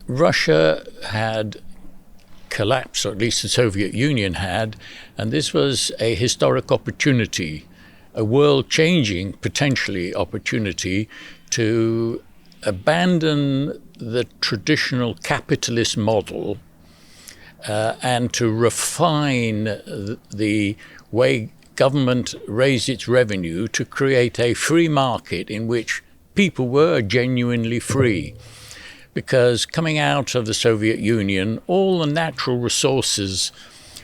Russia had collapsed, or at least the Soviet Union had, and this was a historic opportunity, a world-changing, potentially, opportunity to abandon the traditional capitalist model and to refine the way government raised its revenue to create a free market in which people were genuinely free. Because coming out of the Soviet Union, all the natural resources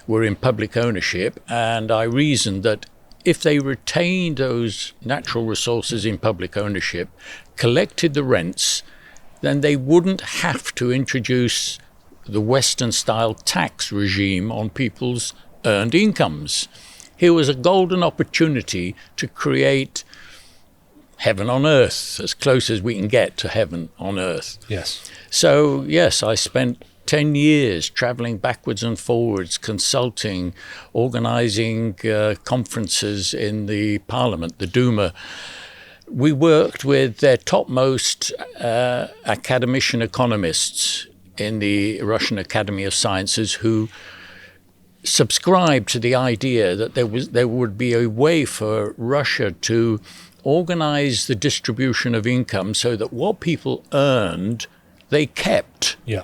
were in public ownership, and I reasoned that if they retained those natural resources in public ownership, collected the rents, then they wouldn't have to introduce the Western-style tax regime on people's earned incomes. Here was a golden opportunity to create heaven on earth, as close as we can get to heaven on earth. Yes. So, yes, I spent 10 years traveling backwards and forwards, consulting, organizing conferences in the parliament, the Duma. We worked with their topmost academician economists in the Russian Academy of Sciences who subscribed to the idea that there would be a way for Russia to organize the distribution of income so that what people earned, they kept. Yeah.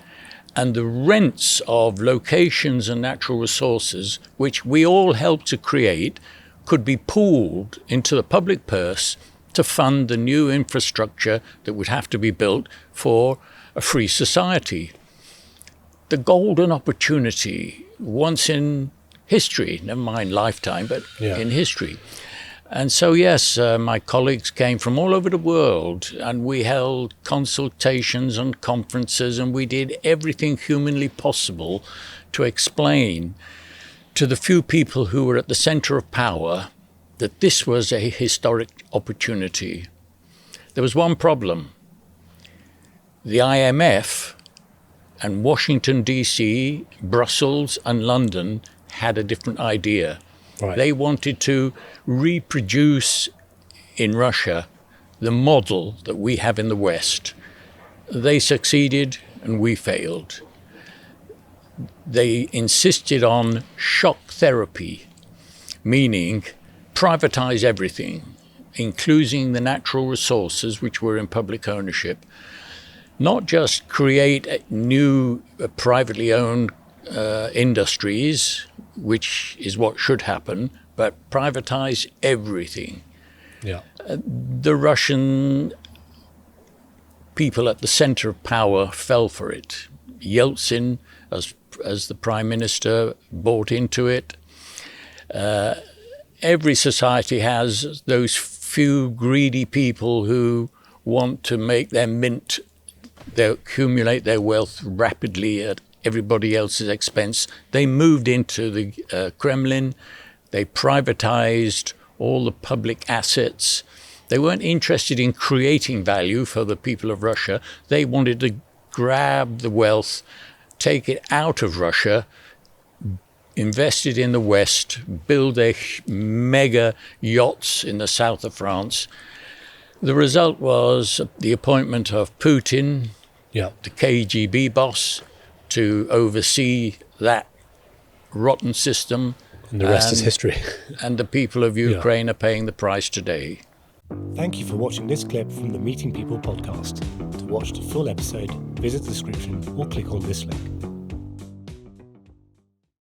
And the rents of locations and natural resources, which we all helped to create, could be pooled into the public purse to fund the new infrastructure that would have to be built for a free society. The golden opportunity, once in history, never mind lifetime, but in history. And so, yes, my colleagues came from all over the world, and we held consultations and conferences, and we did everything humanly possible to explain to the few people who were at the center of power that this was a historic opportunity. There was one problem. The IMF and Washington, D.C., Brussels, and London had a different idea. Right. They wanted to reproduce in Russia the model that we have in the West. They succeeded and we failed. They insisted on shock therapy, meaning privatize everything, including the natural resources which were in public ownership. Not just create new privately owned industries, which is what should happen, but privatize everything. Yeah. The Russian people at the center of power fell for it. Yeltsin, as the prime minister, bought into it. Every society has those few greedy people who want to make their mint, they accumulate their wealth rapidly at everybody else's expense. They moved into the Kremlin. They privatized all the public assets. They weren't interested in creating value for the people of Russia. They wanted to grab the wealth, take it out of Russia, invest it in the West, build their mega yachts in the south of France. The result was the appointment of Putin, the KGB boss, to oversee that rotten system. And the rest is history. And the people of Ukraine are paying the price today. Thank you for watching this clip from the Meeting People podcast. To watch the full episode, visit the description or click on this link.